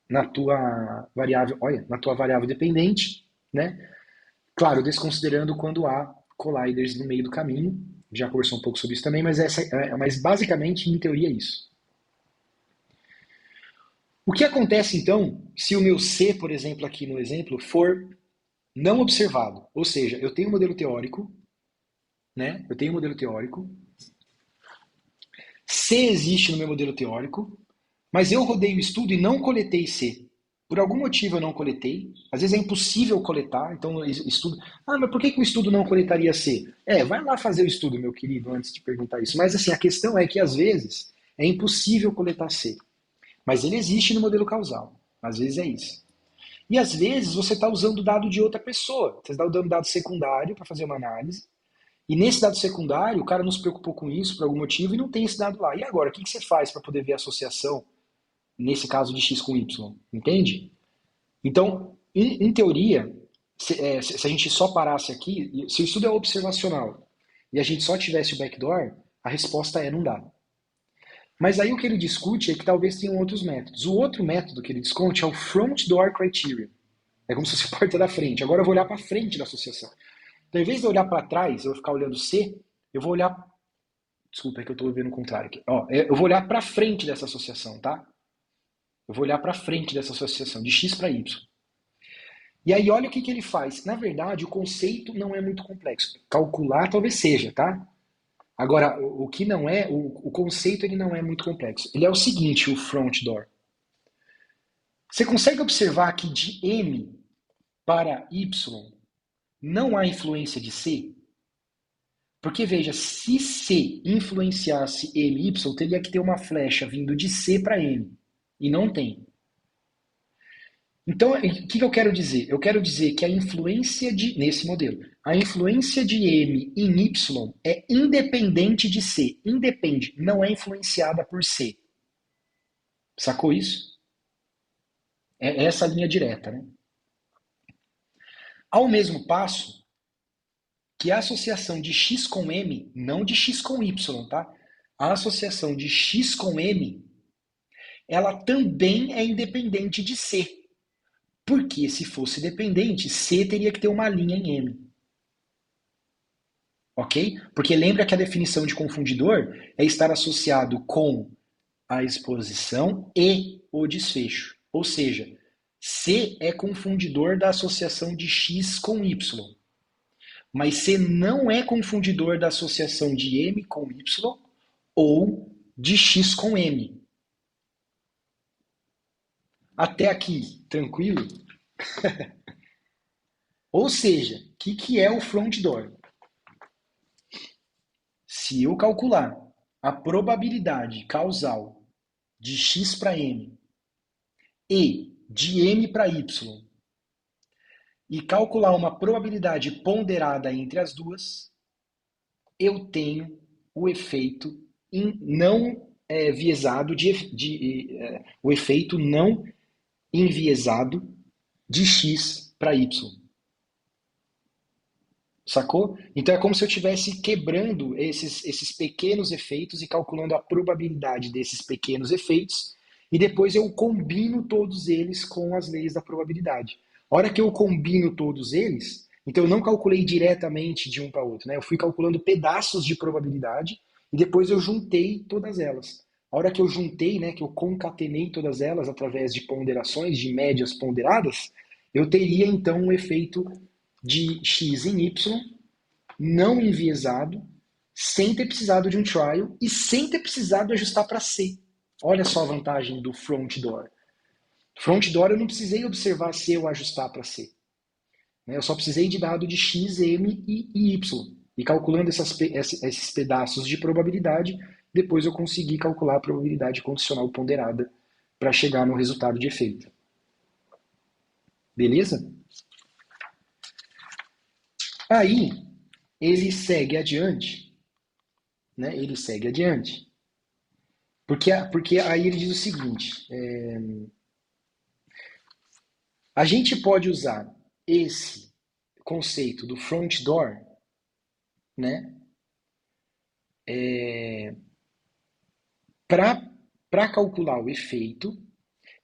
na tua variável, olha, na tua variável dependente, né? Claro, desconsiderando quando há colliders no meio do caminho. Já conversou um pouco sobre isso também, mas basicamente, em teoria, é isso. O que acontece então se o meu C, por exemplo, aqui no exemplo, for não observado? Ou seja, eu tenho um modelo teórico, né? Eu tenho um modelo teórico. C existe no meu modelo teórico, mas eu rodei o estudo e não coletei C. Por algum motivo eu não coletei. Às vezes é impossível coletar, então estudo. Ah, mas por que o estudo não coletaria C? Vai lá fazer o estudo, meu querido, antes de perguntar isso. Mas assim, a questão é que às vezes é impossível coletar C. Mas ele existe no modelo causal. Às vezes é isso. E às vezes você está usando dado de outra pessoa. Você está usando dado secundário para fazer uma análise. E nesse dado secundário, o cara não se preocupou com isso por algum motivo e não tem esse dado lá. E agora, o que você faz para poder ver a associação, nesse caso de X com Y? Entende? Então, em teoria, se a gente só parasse aqui, se o estudo é observacional e a gente só tivesse o backdoor, a resposta é não dá. Mas aí o que ele discute é que talvez tenham outros métodos. O outro método que ele discute é o front door criteria. É como se fosse a porta da frente. Agora eu vou olhar para frente da associação. Então, em vez de eu olhar para trás, eu vou ficar olhando C, eu vou olhar. Desculpa, é que eu estou vendo o contrário aqui. Eu vou olhar para frente dessa associação, tá? Eu vou olhar para frente dessa associação, de X para Y. E aí, olha o que ele faz. Na verdade, o conceito não é muito complexo. Calcular talvez seja, tá? Agora, o que não é, o conceito ele não é muito complexo. Ele é o seguinte, o front door. Você consegue observar que de M para Y não há influência de C? Porque, veja, se C influenciasse M e Y, teria que ter uma flecha vindo de C para M. E não tem. Então, o que eu quero dizer? Eu quero dizer que a influência nesse modelo, a influência de M em Y é independente de C. Independe, não é influenciada por C. Sacou isso? É essa linha direta, né? Ao mesmo passo que a associação de X com M, não de X com Y, tá? A associação de X com M, ela também é independente de C. Porque se fosse dependente, C teria que ter uma linha em M. Ok? Porque lembra que a definição de confundidor é estar associado com a exposição e o desfecho. Ou seja, C é confundidor da associação de X com Y. Mas C não é confundidor da associação de M com Y ou de X com M. Até aqui, tranquilo? Ou seja, o que é o front door? Se eu calcular a probabilidade causal de X para M e de M para Y e calcular uma probabilidade ponderada entre as duas, eu tenho o efeito não viesado o efeito não enviesado de X para Y. Sacou? Então é como se eu estivesse quebrando esses pequenos efeitos e calculando a probabilidade desses pequenos efeitos e depois eu combino todos eles com as leis da probabilidade. A hora que eu combino todos eles, então eu não calculei diretamente de um para outro, né? Eu fui calculando pedaços de probabilidade e depois eu juntei todas elas. A hora que eu juntei, né, que eu concatenei todas elas através de ponderações, de médias ponderadas, eu teria então um efeito de X em Y, não enviesado, sem ter precisado de um trial e sem ter precisado ajustar para C. Olha só a vantagem do front door. Front door eu não precisei observar C ou ajustar para C. Eu só precisei de dado de X, M e Y. E calculando esses pedaços de probabilidade, depois eu consegui calcular a probabilidade condicional ponderada para chegar no resultado de efeito. Beleza? Aí, ele segue adiante, né? Ele segue adiante. Porque aí ele diz o seguinte, a gente pode usar esse conceito do front door, né? Para calcular o efeito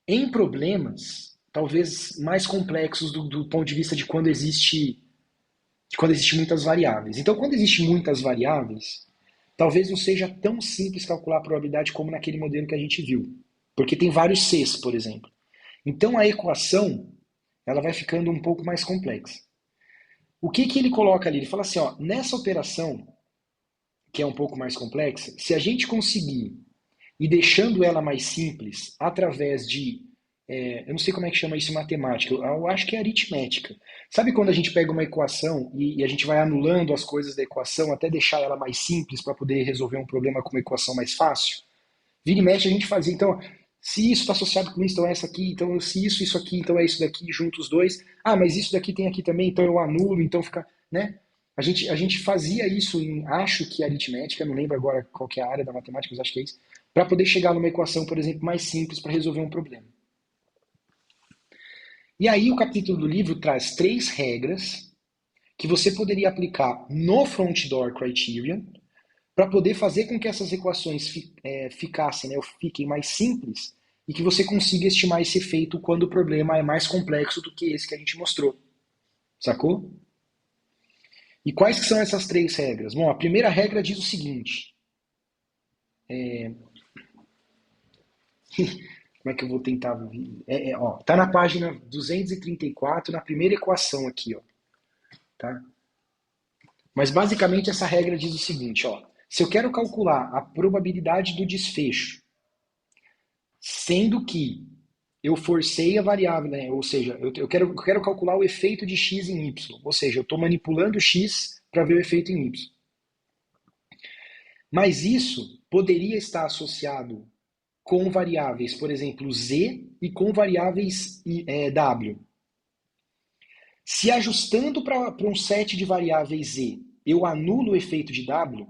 em problemas talvez mais complexos do ponto de vista de quando existe quando existem muitas variáveis. Então, quando existem muitas variáveis, talvez não seja tão simples calcular a probabilidade como naquele modelo que a gente viu, porque tem vários Cs, por exemplo. Então, a equação ela vai ficando um pouco mais complexa. O que ele coloca ali? Ele fala assim, ó, nessa operação, que é um pouco mais complexa, se a gente conseguir ir deixando ela mais simples através de, eu não sei como é que chama isso em matemática, eu acho que é aritmética. Sabe quando a gente pega uma equação e a gente vai anulando as coisas da equação até deixar ela mais simples para poder resolver um problema com uma equação mais fácil? Vira e mexe a gente fazia, então, se isso está associado com isso, então é essa aqui, então se isso aqui, então é isso daqui, junto os dois. Ah, mas isso daqui tem aqui também, então eu anulo, então fica, né? A gente fazia isso em, acho que aritmética, não lembro agora qual que é a área da matemática, mas acho que é isso, para poder chegar numa equação, por exemplo, mais simples para resolver um problema. E aí o capítulo do livro traz 3 regras que você poderia aplicar no Front Door Criterion para poder fazer com que essas equações ficassem, né, ou fiquem mais simples e que você consiga estimar esse efeito quando o problema é mais complexo do que esse que a gente mostrou. Sacou? E quais que são essas 3 regras? Bom, a primeira regra diz o seguinte. Como é que eu vou tentar... tá na página 234, na primeira equação aqui, ó. Tá? Mas basicamente essa regra diz o seguinte, ó. Se eu quero calcular a probabilidade do desfecho, sendo que eu forcei a variável, né? Ou seja, eu quero calcular o efeito de x em y, ou seja, eu estou manipulando x para ver o efeito em y. Mas isso poderia estar associado com variáveis, por exemplo, z e com variáveis w. Se ajustando para um set de variáveis z, eu anulo o efeito de w,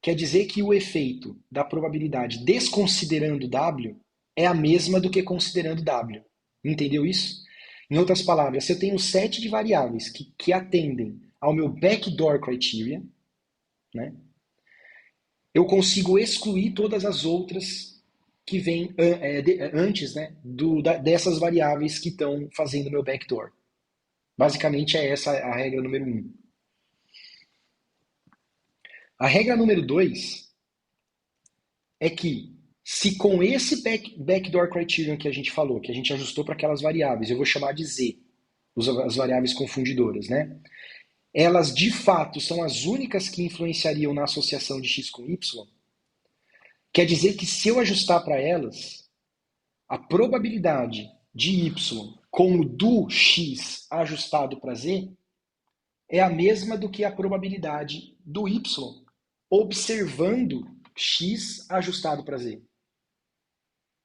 quer dizer que o efeito da probabilidade desconsiderando w é a mesma do que considerando w. Entendeu isso? Em outras palavras, se eu tenho um set de variáveis que atendem ao meu backdoor criteria, né, eu consigo excluir todas as outras que vêm antes, né, dessas variáveis que estão fazendo meu backdoor. Basicamente é essa a regra número 1. A regra número 2 é que se com esse backdoor criterion que a gente falou, que a gente ajustou para aquelas variáveis, eu vou chamar de Z, as variáveis confundidoras, né? Elas de fato são as únicas que influenciariam na associação de x com y, quer dizer que se eu ajustar para elas, a probabilidade de y com o do x ajustado para z é a mesma do que a probabilidade do y observando x ajustado para z.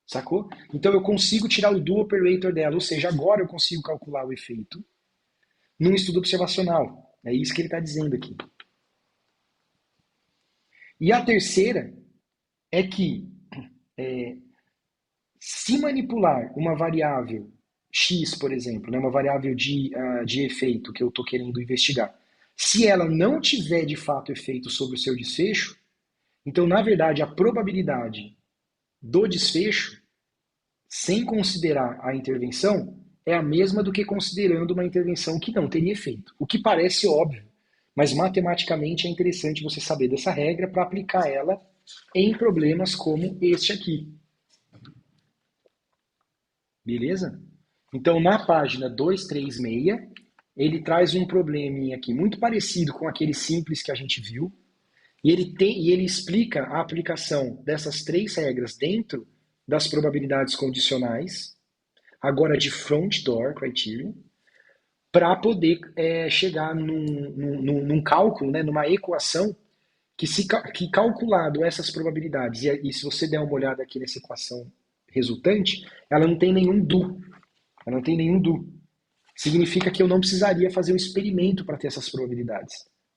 Sacou? Então eu consigo tirar o do operator dela, ou seja, agora eu consigo calcular o efeito num estudo observacional. É isso que ele está dizendo aqui. E a terceira é que se manipular uma variável x, por exemplo, né, uma variável de efeito que eu estou querendo investigar, se ela não tiver de fato efeito sobre o seu desfecho, então, na verdade, a probabilidade do desfecho, sem considerar a intervenção, é a mesma do que considerando uma intervenção que não teria efeito. O que parece óbvio, mas matematicamente é interessante você saber dessa regra para aplicar ela em problemas como este aqui. Beleza? Então, na página 236, ele traz um probleminha aqui muito parecido com aquele simples que a gente viu, e ele explica a aplicação dessas 3 regras dentro das probabilidades condicionais, agora de front door criteria, para poder chegar num cálculo, né, numa equação que calculado essas probabilidades, e se você der uma olhada aqui nessa equação resultante, ela não tem nenhum do. Ela não tem nenhum do. Significa que eu não precisaria fazer um experimento para ter essas probabilidades.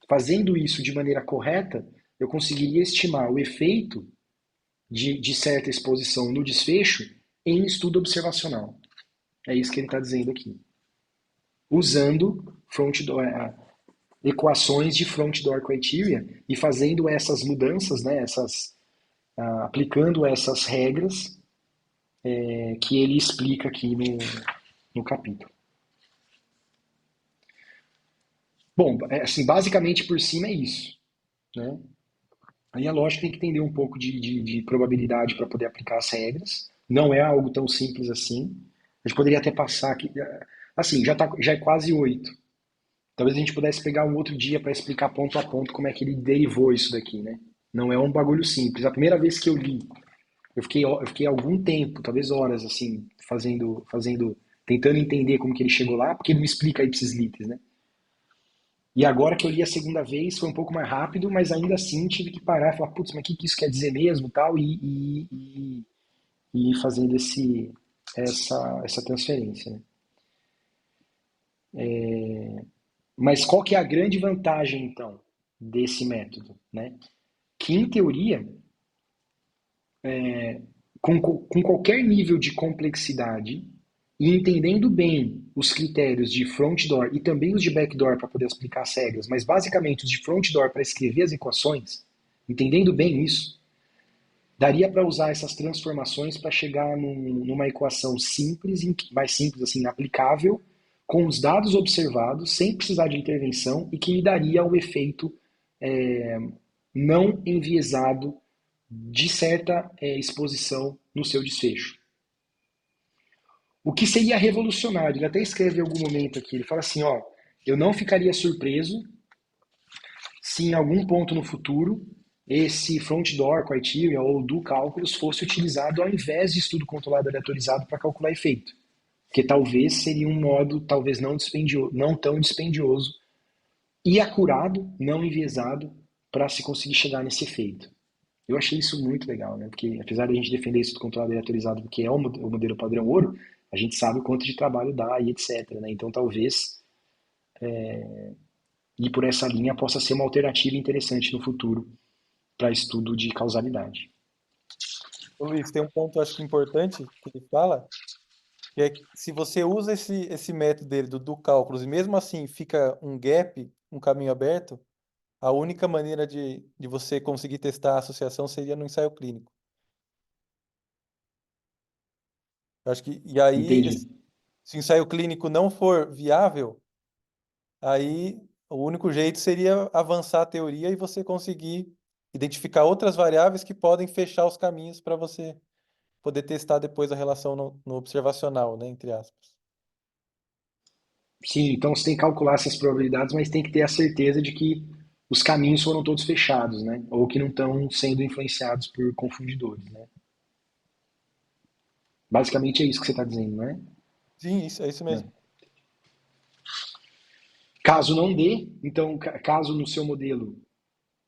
Fazendo isso de maneira correta, eu conseguiria estimar o efeito de certa exposição no desfecho em estudo observacional. É isso que ele está dizendo aqui. Usando equações de front door criteria e fazendo essas mudanças, né, aplicando essas regras que ele explica aqui no capítulo. Bom, assim, basicamente por cima é isso, né? Aí é lógico que tem que entender um pouco de probabilidade para poder aplicar as regras. Não é algo tão simples assim. A gente poderia até passar aqui. Assim, já é quase 8. Talvez a gente pudesse pegar um outro dia para explicar ponto a ponto como é que ele derivou isso daqui, né? Não é um bagulho simples. A primeira vez que eu li, eu fiquei algum tempo, talvez horas, assim, tentando entender como que ele chegou lá, porque ele me explica ipsis litis, né? E agora que eu li a segunda vez, foi um pouco mais rápido, mas ainda assim tive que parar e falar, putz, mas o que, que isso quer dizer mesmo, tal, e ir fazendo essa transferência, né? Mas qual que é a grande vantagem, então, desse método, né? Que, em teoria, com qualquer nível de complexidade e entendendo bem os critérios de front door e também os de backdoor para poder explicar as regras, mas basicamente os de front door para escrever as equações, entendendo bem isso, daria para usar essas transformações para chegar numa equação simples, mais simples assim, aplicável, com os dados observados, sem precisar de intervenção e que lhe daria o efeito não enviesado de certa exposição no seu desfecho. O que seria revolucionário, ele até escreve em algum momento aqui, ele fala assim, ó, eu não ficaria surpreso se em algum ponto no futuro esse front door criteria ou do cálculos fosse utilizado ao invés de estudo controlado aleatorizado para calcular efeito. Porque talvez seria um modo talvez não tão dispendioso e acurado, não enviesado, para se conseguir chegar nesse efeito. Eu achei isso muito legal, né? Porque apesar de a gente defender isso do controlado aleatorizado, porque é o modelo padrão ouro, a gente sabe o quanto de trabalho dá e etc, né? Então talvez ir por essa linha possa ser uma alternativa interessante no futuro para estudo de causalidade. Ô, Luiz, tem um ponto acho que importante que ele fala, que é que se você usa esse método dele do cálculos e mesmo assim fica um gap, um caminho aberto, a única maneira de você conseguir testar a associação seria no ensaio clínico. Eu acho que, e aí, Entendi. se o ensaio clínico não for viável, aí o único jeito seria avançar a teoria e você conseguir identificar outras variáveis que podem fechar os caminhos para você poder testar depois a relação no observacional, né, entre aspas. Sim, então você tem que calcular essas probabilidades, mas tem que ter a certeza de que os caminhos foram todos fechados, né? Ou que não estão sendo influenciados por confundidores, né? Basicamente é isso que você está dizendo, não é? Sim, isso, é isso É. mesmo. Caso não dê, então, caso no seu modelo,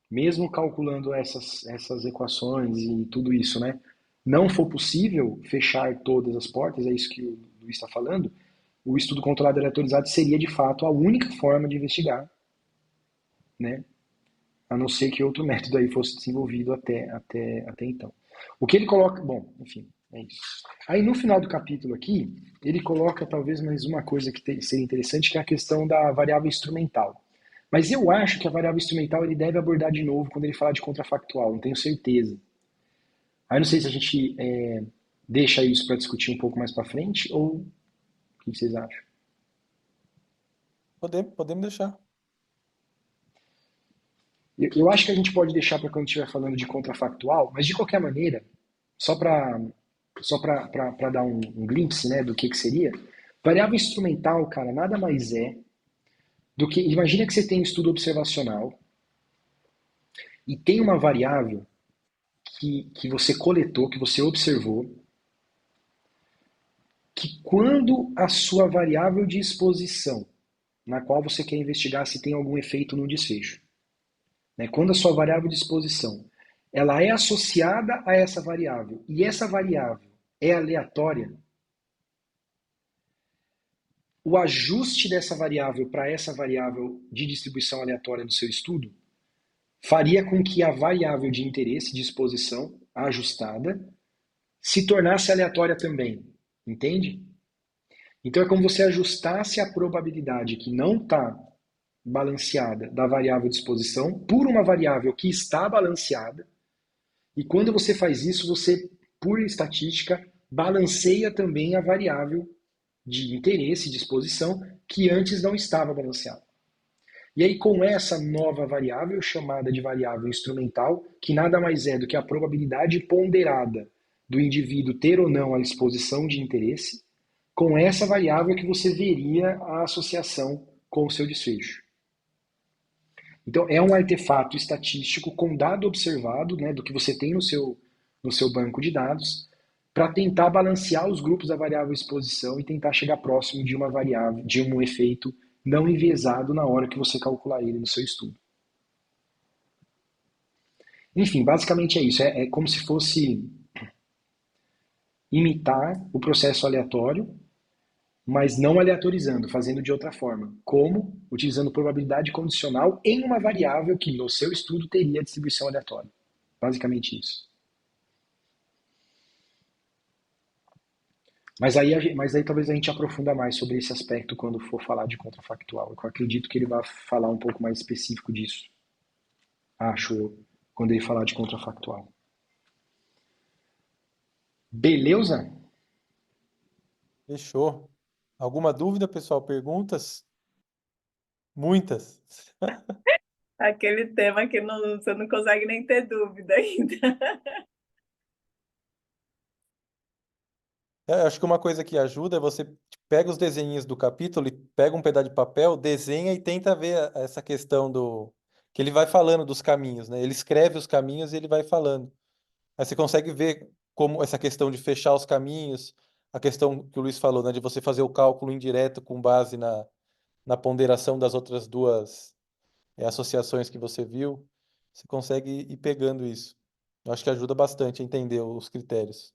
mesmo calculando essas equações e tudo isso, né, não for possível fechar todas as portas, é isso que o Luiz está falando, o estudo controlado aleatorizado seria de fato a única forma de investigar, né, a não ser que outro método aí fosse desenvolvido até então. O que ele coloca, bom, enfim, é isso. Aí no final do capítulo aqui, ele coloca talvez mais uma coisa que seria interessante, que é a questão da variável instrumental. Mas eu acho que a variável instrumental ele deve abordar de novo quando ele falar de contrafactual, não tenho certeza. Aí não sei se a gente deixa isso para discutir um pouco mais para frente ou o que vocês acham? Podemos deixar. Eu acho que a gente pode deixar para quando estiver falando de contrafactual, mas de qualquer maneira, só para só para dar um glimpse, né, do que seria, variável instrumental, cara, nada mais é do que, imagina que você tem um estudo observacional e tem uma variável que você coletou, que você observou, que quando a sua variável de exposição, na qual você quer investigar se tem algum efeito no desfecho, né, quando a sua variável de exposição ela é associada a essa variável e essa variável é aleatória, o ajuste dessa variável para essa variável de distribuição aleatória do seu estudo faria com que a variável de interesse, de exposição, ajustada, se tornasse aleatória também. Entende? Então é como você ajustasse a probabilidade que não está balanceada da variável de exposição por uma variável que está balanceada. E quando você faz isso, você, por estatística, balanceia também a variável de interesse, de exposição, que antes não estava balanceada. E aí, com essa nova variável, chamada de variável instrumental, que nada mais é do que a probabilidade ponderada do indivíduo ter ou não a exposição de interesse, com essa variável que você veria a associação com o seu desfecho. Então, é um artefato estatístico com dado observado, né, do que você tem no seu banco de dados, para tentar balancear os grupos da variável exposição e tentar chegar próximo de uma variável, de um efeito não enviesado na hora que você calcular ele no seu estudo. Enfim, basicamente é isso. É como se fosse imitar o processo aleatório, mas não aleatorizando, fazendo de outra forma. Como? Utilizando probabilidade condicional em uma variável que no seu estudo teria distribuição aleatória. Basicamente isso. Mas aí talvez a gente aprofunda mais sobre esse aspecto quando for falar de contrafactual. Eu acredito que ele vai falar um pouco mais específico disso. Acho eu, quando ele falar de contrafactual. Beleza? Fechou. Alguma dúvida, pessoal? Perguntas? Muitas. Aquele tema que você não consegue nem ter dúvida ainda. Acho que uma coisa que ajuda é você pega os desenhos do capítulo e pega um pedaço de papel, desenha e tenta ver essa questão do... que ele vai falando dos caminhos, né? Ele escreve os caminhos e ele vai falando. Aí você consegue ver como essa questão de fechar os caminhos, a questão que o Luiz falou, né? De você fazer o cálculo indireto com base na ponderação das outras duas associações que você viu. Você consegue ir pegando isso. Eu acho que ajuda bastante a entender os critérios.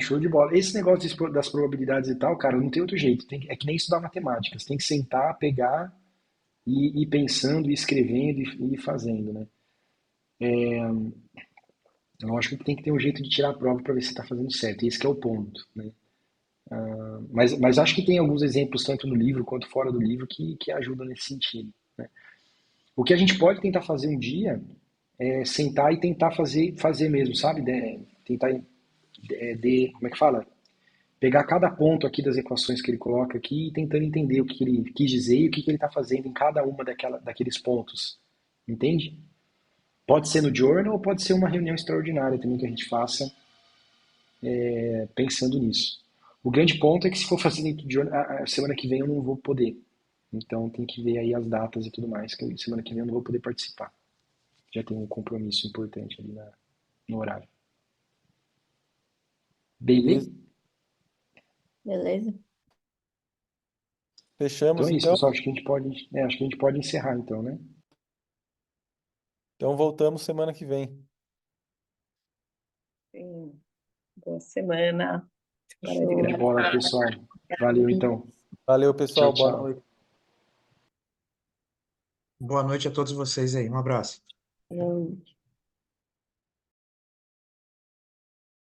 Show de bola. Esse negócio das probabilidades e tal, cara, não tem outro jeito. É que nem estudar matemática. Você tem que sentar, pegar e ir pensando, e escrevendo e fazendo, né? Eu acho que tem que ter um jeito de tirar a prova para ver se está fazendo certo. Esse que é o ponto, né? Mas acho que tem alguns exemplos, tanto no livro quanto fora do livro, que ajudam nesse sentido, né? O que a gente pode tentar fazer um dia é sentar e tentar fazer mesmo, sabe? Tentar, como é que fala? Pegar cada ponto aqui das equações que ele coloca aqui e tentando entender o que ele quis dizer e o que ele está fazendo em cada uma daqueles pontos. Entende? Pode ser no journal ou pode ser uma reunião extraordinária também que a gente faça pensando nisso. O grande ponto é que se for fazer dentro do journal, a semana que vem eu não vou poder. Então tem que ver aí as datas e tudo mais, que semana que vem eu não vou poder participar. Já tem um compromisso importante ali no horário. Beleza? Beleza? Beleza? Então Fechamos, é isso, então. pessoal. Acho que a gente pode encerrar então, né? Então voltamos semana que vem. Sim. Boa semana. Semana de Show de Show. bola, gravação. pessoal. Valeu então. Valeu, Tchau, pessoal. Boa tchau. noite. Boa noite a todos vocês aí. Um abraço. Gente.